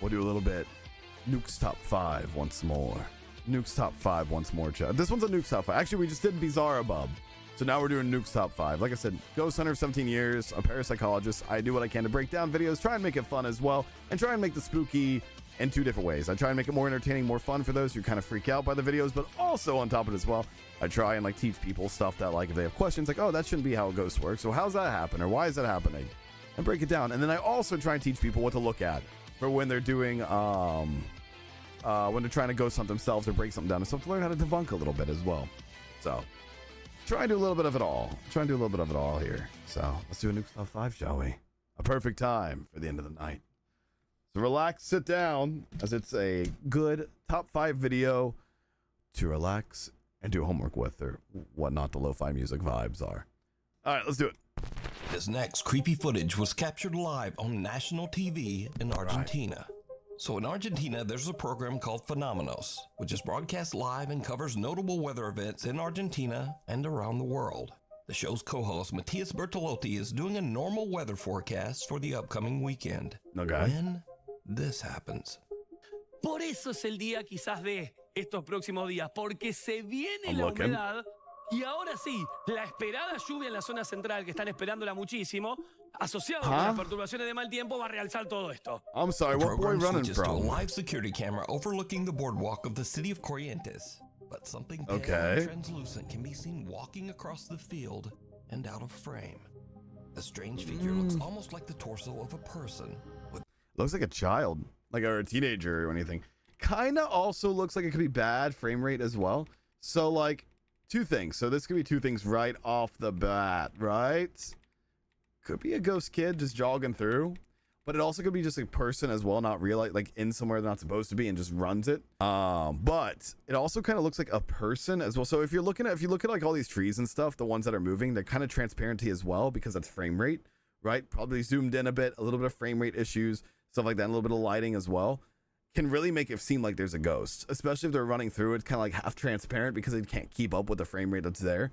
we'll do a little bit. Nukes top 5 once more. Nukes top 5 once more, chat. This one's a Nukes top 5. Actually, we just did Bizarre Above. So now we're doing Nukes top 5. Like I said, ghost hunter of 17 years, a parapsychologist. I do what I can to break down videos, try and make it fun as well, and try and make the spooky in 2 different ways. I try and make it more entertaining, more fun for those who kind of freak out by the videos, but also on top of it as well, I try and like teach people stuff that like if they have questions like, oh, that shouldn't be how a ghost works. So how's that happen? Or why is that happening? And break it down. And then I also try and teach people what to look at for when they're doing, when they're trying to ghost hunt themselves or break something down and stuff to learn how to debunk a little bit as well. So try and do a little bit of it all. Try and do a little bit of it all here. So let's do a Nukes top 5, shall we? A perfect time for the end of the night. So relax, sit down, as it's a good top 5 video to relax and do homework with, or whatnot the lo-fi music vibes are. All right, let's do it. This next creepy footage was captured live on national TV in Argentina. So in Argentina, there's a program called Phenomenos, which is broadcast live and covers notable weather events in Argentina and around the world. The show's co-host, Matias Bertolotti, is doing a normal weather forecast for the upcoming weekend. Okay. When this happens. Por eso es el día quizás de estos próximos días, porque se viene la humedad y ahora sí, la esperada lluvia en la zona central, que están esperándola muchísimo, asociado con las perturbaciones de mal tiempo, va a realzar todo esto. I'm sorry, what boy running switches to a from? live security camera overlooking the boardwalk of the city of Corrientes. But something pale and translucent can be seen walking across the field and out of frame. The strange figure looks almost like the torso of a person. Looks like a child, like a teenager or anything. Kind of also looks like it could be bad frame rate as well. So like 2 things. So this could be 2 things right off the bat, right? Could be a ghost kid just jogging through, but it also could be just a person as well, not real, like in somewhere they're not supposed to be and just runs it. But it also kind of looks like a person as well. So if you look at like all these trees and stuff, the ones that are moving, they're kind of transparency as well because that's frame rate, right? Probably zoomed in a bit, a little bit of frame rate issues, stuff like that, and a little bit of lighting as well. Can really make it seem like there's a ghost, especially if they're running through it kind of like half transparent because they can't keep up with the frame rate that's there.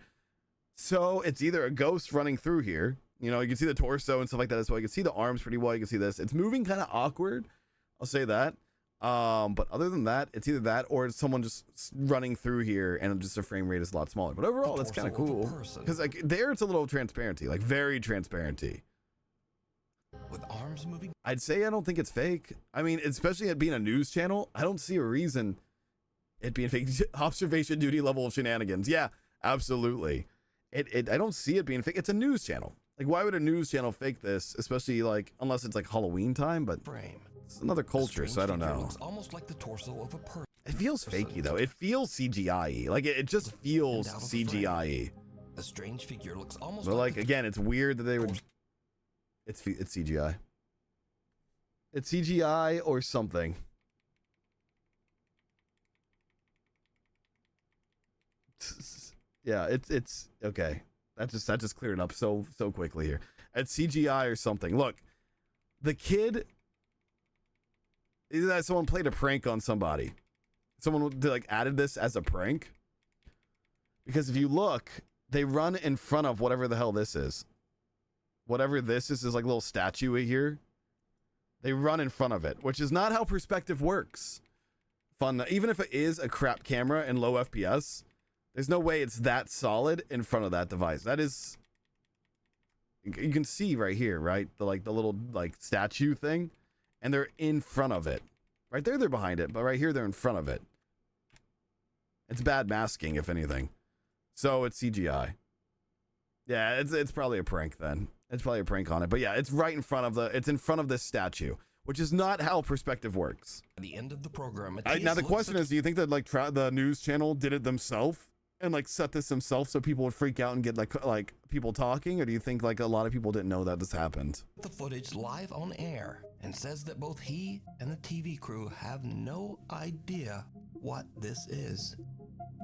So it's either a ghost running through here, you know, you can see the torso and stuff like that as well. You can see the arms pretty well. You can see this. It's moving kind of awkward, I'll say that. But other than that, it's either that or it's someone just running through here and just the frame rate is a lot smaller. But overall, that's kind of cool because like there it's a little transparency, like very transparency. With arms moving, I'd say I don't think it's fake. I mean, especially it being a news channel, I don't see a reason it being fake. Observation duty level of shenanigans. Yeah, absolutely. I don't see it being fake. It's a news channel. Like, why would a news channel fake this? Especially like unless it's like Halloween time, but it's another culture, so I don't know. Looks almost like the torso of a person. It feels fakey though. It feels CGI-y. Like it just feels CGI-y. The strange figure looks almost like again, it's weird that they would. It's CGI. It's CGI or something. Yeah, it's okay. That just cleared up so quickly here. It's CGI or something. Look, the kid. Either that someone played a prank on somebody. Someone like added this as a prank. Because if you look, they run in front of whatever the hell this is. Whatever this is like a little statue here. They run in front of it, which is not how perspective works. Fun, even if it is a crap camera and low FPS, there's no way it's that solid in front of that device. That is, you can see right here, right? The little like statue thing, and they're in front of it. Right there, they're behind it, but right here, they're in front of it. It's bad masking, if anything. So it's CGI. Yeah, it's probably a prank then. It's probably a prank on it. But yeah, it's right in front of it's in front of this statue, which is not how perspective works. At the end of the program, now the question is, do you think that like the news channel did it themselves and like set this themselves so people would freak out and get like people talking, or do you think like a lot of people didn't know that this happened? The footage live on air and says that both he and the TV crew have no idea what this is.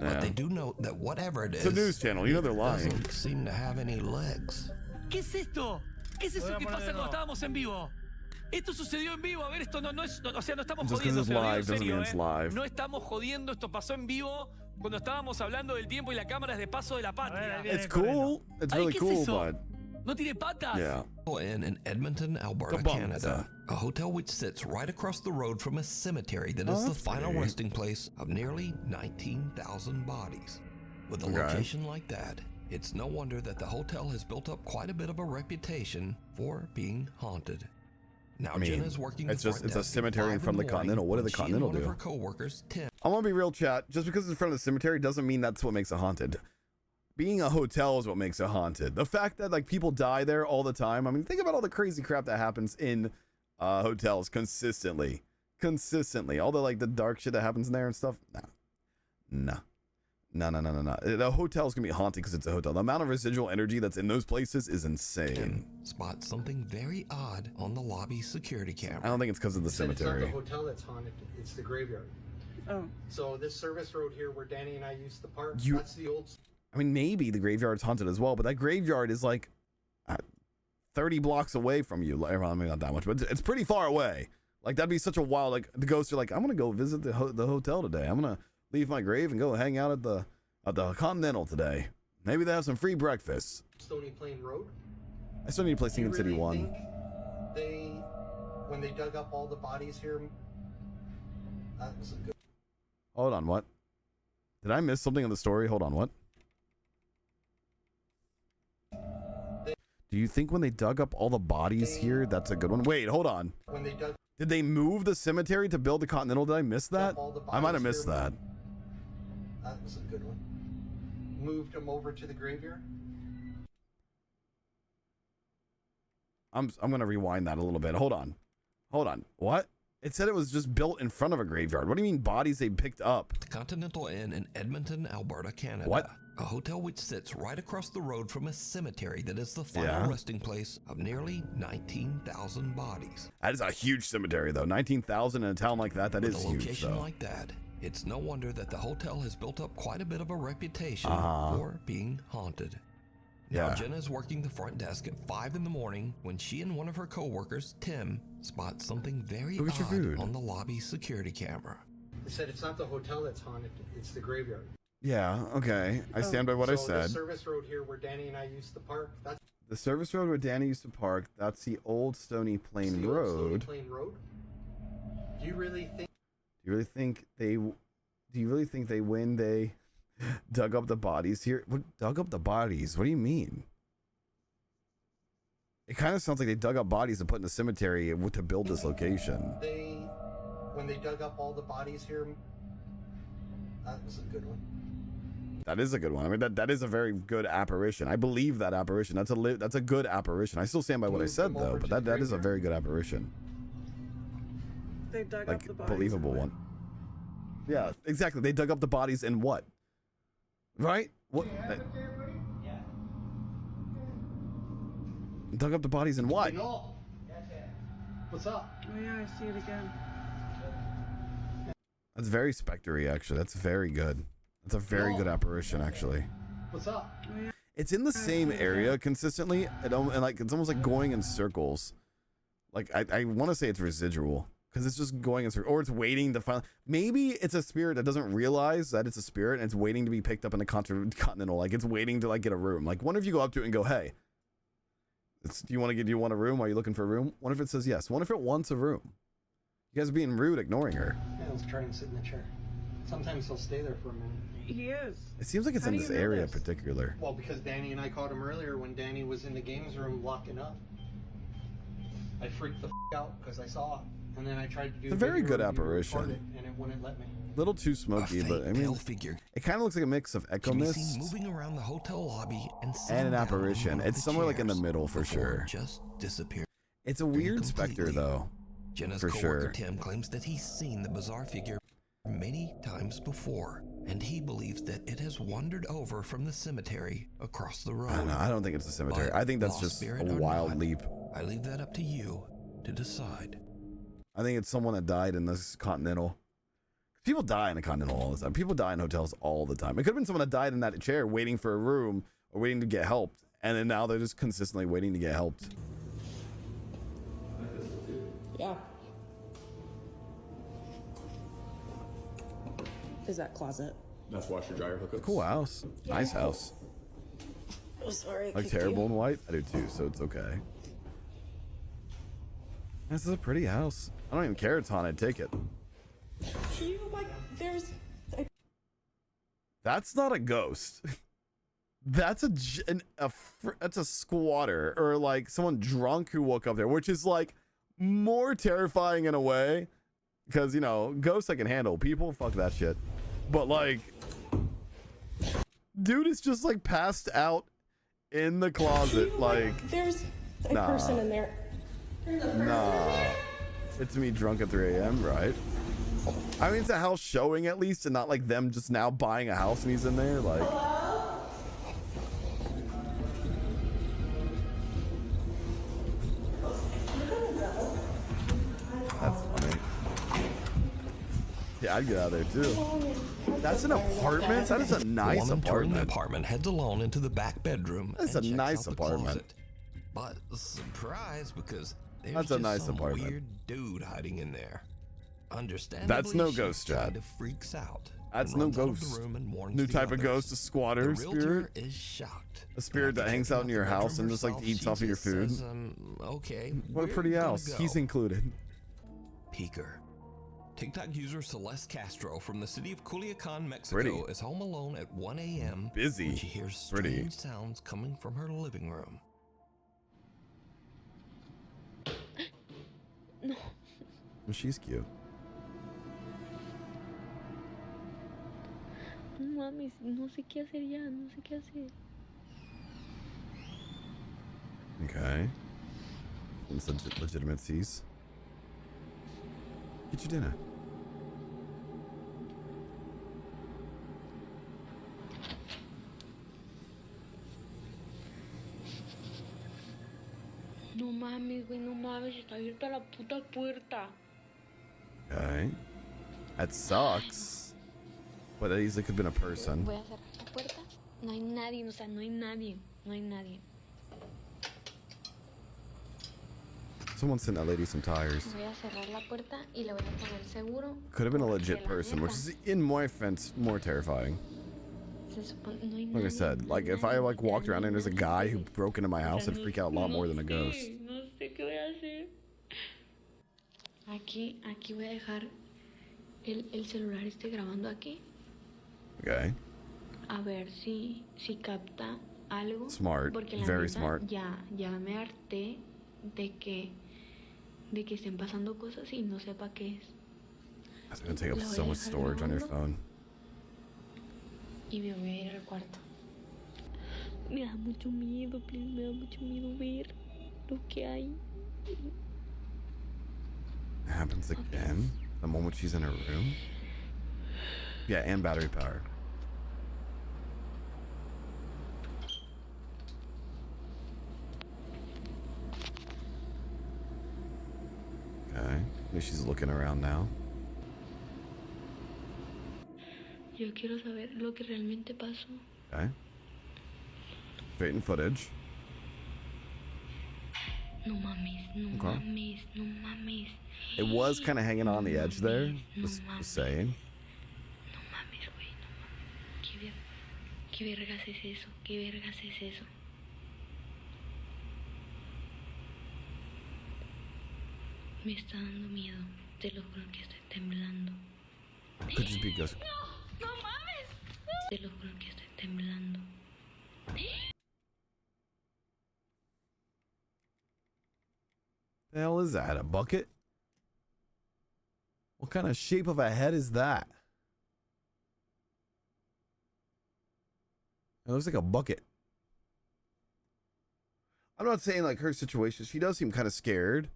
Yeah. But they do note that whatever it is, it's a news channel, you know they're lying. Doesn't seem to have any legs. ¿Qué es esto? ¿Qué es eso que pasa cuando estábamos en vivo? Esto sucedió en vivo. A ver, esto no es, o sea, no estamos jodiendo, se lo digo en serio, no estamos jodiendo, esto pasó en vivo cuando estábamos hablando del tiempo y la cámara es de paso de la patria. It's cool. It's really cool, but No tiene patas. Yeah. In Edmonton, Alberta, bunks, Canada, a hotel which sits right across the road from a cemetery that is the that's final pretty. resting place of nearly 19,000 bodies. With a Okay. location like that, it's no wonder that the hotel has built up quite a bit of a reputation for being haunted. Now, I mean, Jenna's working it's the just front it's a desk at cemetery in 5 front of the morning Continental. What did the when she and Continental one of do? her coworkers, Tim, I want to be real, chat. Just because it's in front of the cemetery doesn't mean that's what makes it haunted. Being a hotel is what makes it haunted. The fact that like people die there all the time. I mean, think about all the crazy crap that happens in hotels consistently. All the like the dark shit that happens in there and stuff. No. The hotel's gonna be haunted because it's a hotel. The amount of residual energy that's in those places is insane. spots something very odd on the lobby security camera. I don't think it's because of the cemetery. It's not the hotel that's haunted, it's the graveyard. Oh. So this service road here where Danny and I used to park, that's the old... I mean, maybe the graveyard's haunted as well, but that graveyard is like 30 blocks away from you. Well, I mean, not that much, but it's pretty far away. Like, that'd be such a wild, like, the ghosts are like, I'm going to go visit the hotel today. I'm going to leave my grave and go hang out at the Continental today. Maybe they have some free breakfast. Stony Plain Road. I still need to play Singing City 1. Think when they dug up all the bodies here, that was a good... Hold on, what? Did I miss something in the story? Hold on, what? Do you think when they dug up all the bodies here, that's a good one? Wait, hold on. When they dug... Did they move the cemetery to build the Continental? Did I miss that? I might have missed that. That was a good one. Moved them over to the graveyard. I'm gonna rewind that a little bit. Hold on. What? It said it was just built in front of a graveyard. What do you mean bodies they picked up? The Continental Inn in Edmonton, Alberta, Canada. What? A hotel which sits right across the road from a cemetery that is the final resting place of nearly 19,000 bodies. That is a huge cemetery, though. 19,000 in a town like that, that With is a huge, location though. like that, it's no wonder that the hotel has built up quite a bit of a reputation for being haunted. Now, Jenna is working the front desk at 5 in the morning when she and one of her coworkers, Tim, spot something very odd on the lobby security camera. They said it's not the hotel that's haunted, it's the graveyard. Yeah, okay. I stand by what I said. The service road here where Danny and I used to park, that's the service road where Danny used to park, that's the old Stony Plain the Road. old Stony Plain Road. Do you really think they when they dug up the bodies here? What, dug up the bodies? What do you mean? It kind of sounds like they dug up bodies and put in the cemetery to build this location. When they dug up all the bodies here, that was a good one. That is a good one. I mean, that is a very good apparition. I believe that apparition. That's a good apparition. I still stand by what I said though, but that is a very good apparition. They dug Like up the bodies. believable one. Yeah, exactly. They dug up the bodies in what? Right? What? Dug up the bodies in what? What's up? Oh yeah, I see it again. That's very spectery, actually. That's very good. That's a very good apparition, actually. What's up? Oh, yeah. It's in the same area consistently, and like it's almost like going in circles. Like I want to say it's residual because it's just going in circles, or it's waiting to find. Maybe it's a spirit that doesn't realize that it's a spirit and it's waiting to be picked up in the Continental. Like it's waiting to like get a room. Like what if you go up to it and go, "Hey, do you want a room? Are you looking for a room?" What if it says yes? What if it wants a room? You guys are being rude, ignoring her. Yeah, let's try and sit in the chair. Sometimes he'll stay there for a minute. He is. It seems like it's How in do this you know area in this? particular. Well, because Danny and I caught him earlier when Danny was in the games room locking up. I freaked the out because I saw it, and then I tried to do. It's a very video good review, apparition. record it, and it wouldn't let me. Little too smoky, but I mean, figure it kind of looks like a mix of Echo can be Mist seen moving around the hotel lobby and and an apparition. It's somewhere like in the middle for sure. Just disappeared. It's a weird specter completely. though. Jenna's For coworker sure. Tim claims that he's seen the bizarre figure many times before, and he believes that it has wandered over from the cemetery across the road. I don't know. I don't think it's a cemetery. But I think that's lost just spirit a or wild not, leap. I leave that up to you to decide. I think it's someone that died in this Continental. People die in the Continental all the time. People die in hotels all the time. It could have been someone that died in that chair waiting for a room or waiting to get helped. And then now they're just consistently waiting to get helped. Yeah. Is that closet? That's washer dryer hookups. Cool house. Nice house. Oh, sorry. I Like kicked you. terrible in white? I do too, so it's okay. This is a pretty house. I don't even care it's haunted. Take it. You, like, there's. That's not a ghost. That's that's a squatter or like someone drunk who woke up there, which is like more terrifying in a way because, you know, ghosts I can handle. People, fuck that shit. But like, dude is just like passed out in the closet. You, Like, there's a nah. person in there. Nah. It's me drunk at 3 a.m., right? I mean, it's a house showing at least, and not like them just now buying a house and he's in there. Like, that's funny. Yeah, I'd get out of there too. That's an apartment? That is a The nice woman turned the apartment. apartment, heads alone into the back bedroom. That's and a checks nice out the apartment. closet. But surprise, because there's That's a just nice some apartment. weird dude hiding in there. Understandably, That's no she ghost, Chad. kind of freaks out. That's and no runs out of ghost. the room and warns New the type of others. ghost, a The squatter realtor spirit. is shocked. A spirit And after that hangs checking out in the your bedroom house and just like herself, eats she off of your just food. says, okay, What a we're pretty gonna house. go. He's included. Peeker. TikTok user Celeste Castro from the city of Culiacan, Mexico, Pretty. is home alone at 1 a.m. Busy. when she hears Pretty. strange sounds coming from her living room. No, Well, she's cute. no mames, no sé qué hacer ya, no sé qué hacer. Okay. It's legitimacies. Get your dinner. No mames, güey, no mames, está abierta la puta puerta. Okay. That sucks. But that easily could have been a person. Voy a cerrar la puerta. No hay nadie, o sea, no hay nadie, no hay nadie. Someone sent that lady some tires. Voy a cerrar la puerta y le voy a poner seguro. Could have been a porque legit la person, which neta, is, in my offense, more terrifying. se supone- no hay Like I nadie, said, no like hay if I nadie, like walked around and there's a nadie, guy who nadie. broke into my O sea, house, I'd no freak out a lot no more than a sé, ghost. No sé qué voy a hacer. Aquí voy a dejar el celular grabando aquí. Okay. A ver si capta algo. Smart. Porque la Very neta, smart. ya me harté de que estén pasando cosas y no sepa qué es. That's gonna take up La voy so a much dejar storage on your grabando. phone. Y me voy a ir al cuarto. Me da mucho miedo, please, me da mucho miedo ver lo que hay. It happens again. The moment she's in her room. Yeah, and battery power. Okay. Maybe she's looking around now. Yo quiero saber lo que realmente pasó. Okay. Straight in footage. No mames, no Okay. mames, no mames. It was kind of hanging on the edge there. Just saying. No mames, güey, no mames. ¿Qué vergas es eso? ¿Qué vergas es eso? Me está dando miedo. Te lo juro que estoy temblando. Could just be ghost. ¡No mames! Te lo juro que estoy temblando. The hell is that? A bucket? What kind of shape of a head is that? It looks like a bucket. I'm not saying like her situation. She does seem kind of scared.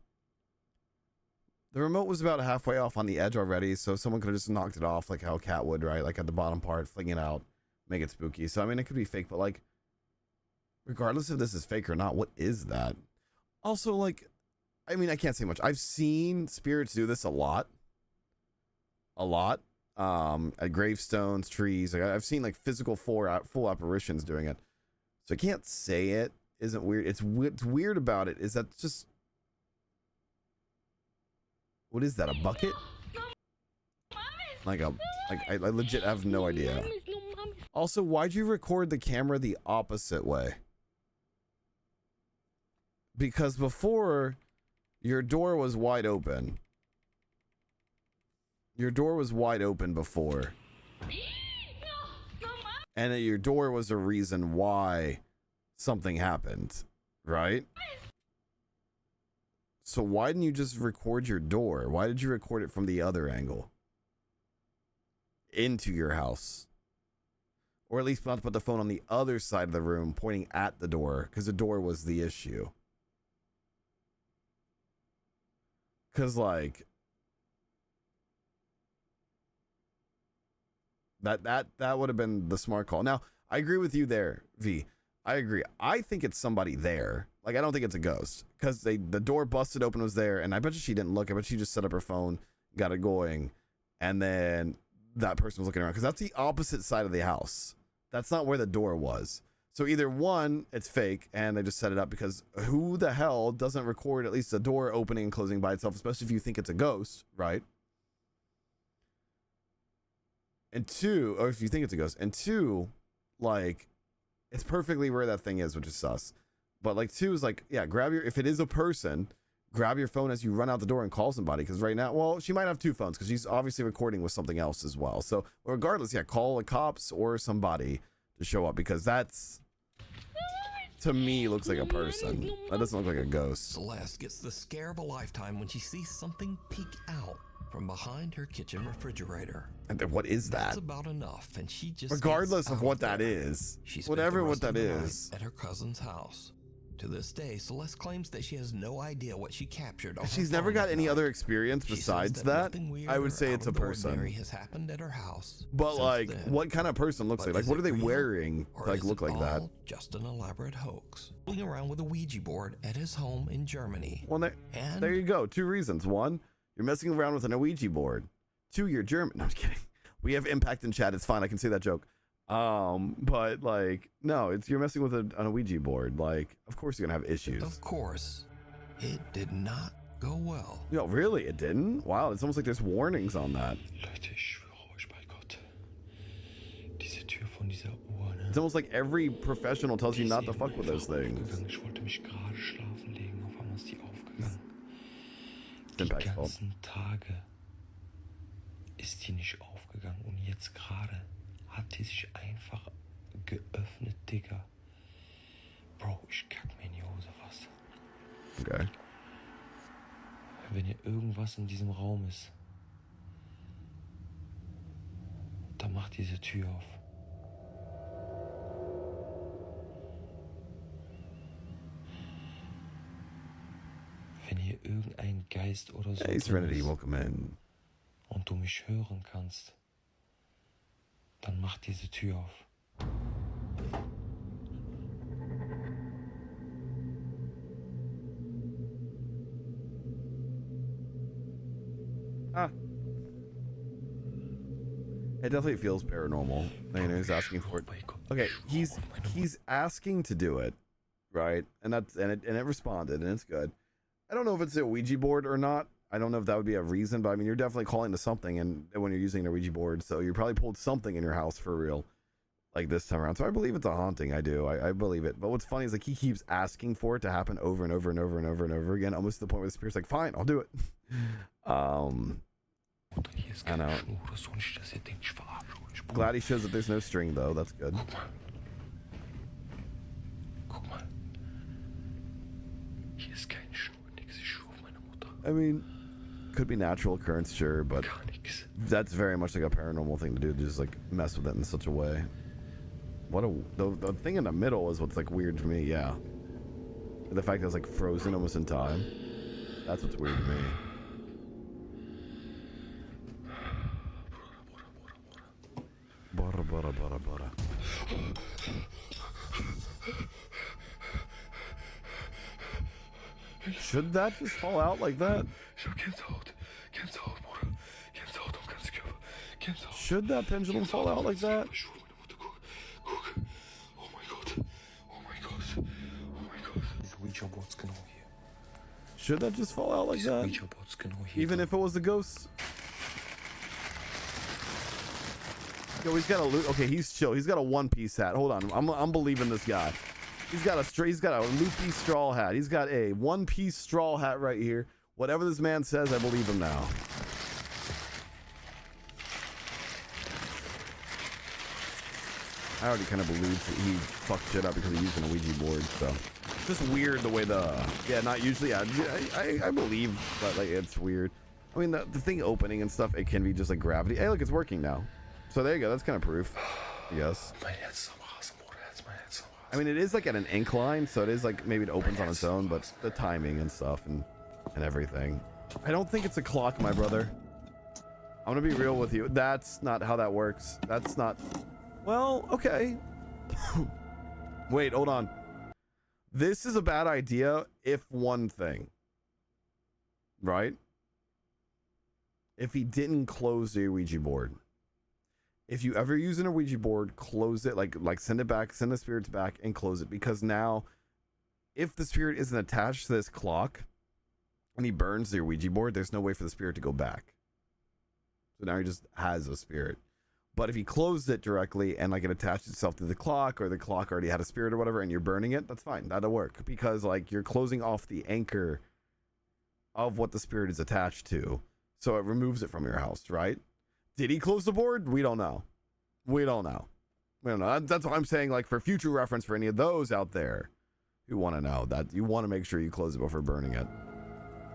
The remote was about halfway off on the edge already, so someone could have just knocked it off like how a cat would, right? Like at the bottom part, fling it out, make it spooky. So I mean, it could be fake, but like, regardless if this is fake or not, what is that? Also, like, I mean, I can't say much. I've seen spirits do this a lot. At gravestones, trees. Like I've seen like physical full apparitions doing it. So I can't say it isn't weird. It's what's weird about it is that just, what is that? A bucket? Like I legit have no idea. Also, why'd you record the camera the opposite way? Because before, your door was wide open. Your door was wide open before. And your door was a reason why something happened, right? So why didn't you just record your door? Why did you record it from the other angle? Into your house. Or at least not put the phone on the other side of the room pointing at the door, because the door was the issue. Because, like, that would have been the smart call. Now, I agree with you there, V. I agree. I think it's somebody there. Like, I don't think it's a ghost, because the door busted open was there, and I bet you she didn't look. I bet she just set up her phone, got it going, and then that person was looking around, because that's the opposite side of the house. That's not where the door was. So either one, it's fake, and they just set it up, because who the hell doesn't record at least the door opening and closing by itself, especially if you think it's a ghost, right? And two, or if you think it's a ghost, and two, like, it's perfectly where that thing is, which is sus. But like, two is like, yeah, if it is a person, grab your phone as you run out the door and call somebody. Because right now, well, she might have two phones because she's obviously recording with something else as well. So regardless, yeah, call the cops or somebody to show up, because that's, to me, looks like a person. That doesn't look like a ghost. Celeste gets the scare of a lifetime when she sees something peek out from behind her kitchen refrigerator. And then what is that? That's about enough, and she just regardless gets of out what there. that is, She spent whatever the what rest that of the night is. at her cousin's house. To this day, Celeste claims that she has no idea what she captured on her She's never phone got that any night. other experience She says besides that. nothing weird I would or say out it's a of the person. ordinary has happened at her house But since like, then. what kind of person looks But like? Like, is what are it they real, wearing or to like is look it like that? all just an elaborate hoax? Fooling around with a Ouija board at his home in Germany. Well, And there you go. Two reasons. One, you're messing around with an Ouija board. Two, you're German. No, I'm just kidding. We have impact in chat. It's fine. I can say that joke. But like, no, you're messing with an Ouija board. Like, of course you're gonna have issues. of course, it did not go well. No, really, it didn't. Wow, it's almost like there's warnings on that. Leute, ich schwöre euch bei Gott. Diese Tür von dieser Uhr, ne? It's almost like every professional tells you Die ist not to eben fuck with those einfach things. aufgegangen. Ich wollte mich gerade schlafen legen, auf einmal ist die aufgegangen. It's Die Impact's fault. ganzen Tage ist die nicht aufgegangen und jetzt gerade hat die sich einfach geöffnet, Digga. Bro, ich kack mir in die Hose fast. Okay. Wenn hier irgendwas in diesem Raum ist, dann macht diese Tür auf. Wenn hier irgendein Geist oder so Hey, drin Serenity, ist welcome in. und du mich hören kannst, dann mach diese Tür auf. Ah. It definitely feels paranormal. You know, he's asking for it. Okay, he's asking to do it, right? And it responded, and it's good. I don't know if it's a Ouija board or not. I don't know if that would be a reason, but I mean, you're definitely calling to something, and when you're using a Ouija board, so you probably pulled something in your house for real, like this time around. So I believe it's a haunting. I do. I believe it. But what's funny is like he keeps asking for it to happen over and over and over and over and over again, almost to the point where the spirit's like, "Fine, I'll do it." I know. Glad he shows that there's no string though. That's good. Guck mal. Hier ist kein Schnur, nix. Ich schwöre auf meine Mutter. I mean, could be natural occurrence, sure, but Gar nix. that's very much like a paranormal thing to do, to just like mess with it in such a way. The thing in the middle is what's like weird to me, yeah. The fact that it's like frozen almost in time. That's what's weird to me. Bada, bada, bada, bada. Should that just fall out like that? Ich hab Gänsehaut. Gänsehaut, Bruder. Gänsehaut am ganzen Körper. Gänsehaut. Should that pendulum fall out like that? Ich schwöre meine Mutter, guck. Guck. Oh mein Gott. Oh mein Gott. Oh mein Gott. Diese Ouija Board's genau hier. Should that just fall out like Diese that? Ouija Board's genau hier. Even if it was the ghost? Yo, he's got a loot. Okay, he's chill. He's got a one-piece hat. Hold on. I'm believing this guy. He's got a loopy straw hat. He's got a one-piece straw hat right here. Whatever this man says, I believe him now. I already kind of believed that he fucked shit up because he used an Ouija board, so it's just weird the way not usually. Yeah, I believe, but like it's weird. I mean, the thing opening and stuff, it can be just like gravity. Hey, look, it's working now. So there you go. That's kind of proof, I guess. I mean, it is like at an incline, so it is like maybe it opens on its own, but the timing and stuff and everything. I don't think it's a clock, my brother. I'm gonna be real with you. That's not how that works. That's not. Well, okay. Wait, hold on. This is a bad idea if one thing. Right? If he didn't close the Ouija board. If you ever use an Ouija board, close it, like send it back, send the spirits back and close it. Because now, if the spirit isn't attached to this clock and he burns the Ouija board, there's no way for the spirit to go back. So now he just has a spirit. But if he closed it directly and like it attached itself to the clock, or the clock already had a spirit or whatever, and you're burning it, that's fine. That'll work, because like you're closing off the anchor of what the spirit is attached to. So it removes it from your house, right? Did he close the board? We don't know. We don't know. We don't know. That's what I'm saying, like for future reference for any of those out there who want to know, that you want to make sure you close it before burning it.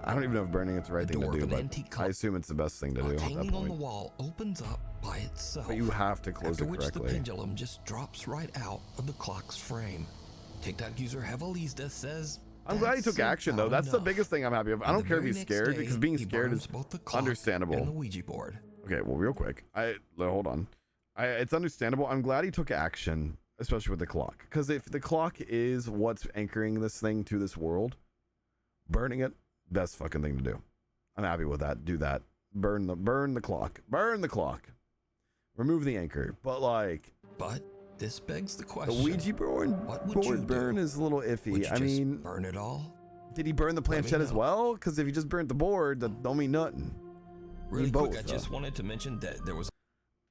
I don't even know if burning it's the right thing to do, but I assume it's the best thing to do at that hanging on the point. wall opens up by itself. But you have to close after it which correctly. the pendulum just drops right out of the clock's frame. TikTok user Hevalista says, I'm glad he took action, though. That's the biggest thing I'm happy with. I don't care if he's scared, because being scared is both the clock understandable. and the Ouija board. Okay, well, real quick. Hold on. It's understandable. I'm glad he took action, especially with the clock. Because if the clock is what's anchoring this thing to this world, burning it, best fucking thing to do. I'm happy with that. Do that. Burn the clock. Burn the clock. Remove the anchor. But this begs the question. The Ouija board burn is a little iffy. Would you I mean, burn it all? Did he burn the planchette as well? Because if he just burnt the board, that don't mean nothing. Really quick, I just wanted to mention that there was.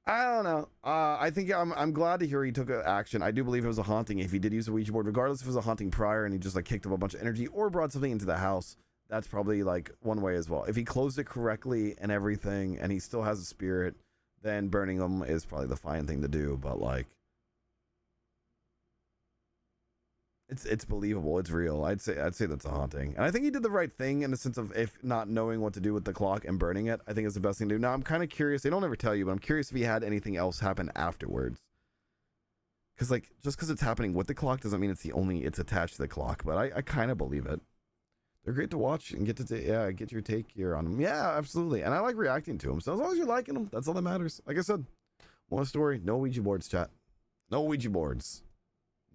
I don't know. I think I'm glad to hear he took action. I do believe it was a haunting if he did use a Ouija board, regardless if it was a haunting prior and he just like kicked up a bunch of energy or brought something into the house. That's probably like one way as well. If he closed it correctly and everything and he still has a spirit, then burning them is probably the fine thing to do. But like, it's believable. It's real. I'd say that's a haunting. And I think he did the right thing in the sense of, if not knowing what to do with the clock and burning it, I think it's the best thing to do. Now I'm kind of curious. They don't ever tell you, but I'm curious if he had anything else happen afterwards. Because like, just because it's happening with the clock doesn't mean it's attached to the clock. But I kind of believe it. They're great to watch and get your take here on them. Yeah, absolutely. And I like reacting to them. So as long as you're liking them, that's all that matters. Like I said, one story, no Ouija boards, chat. No Ouija boards.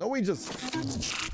No Ouijas.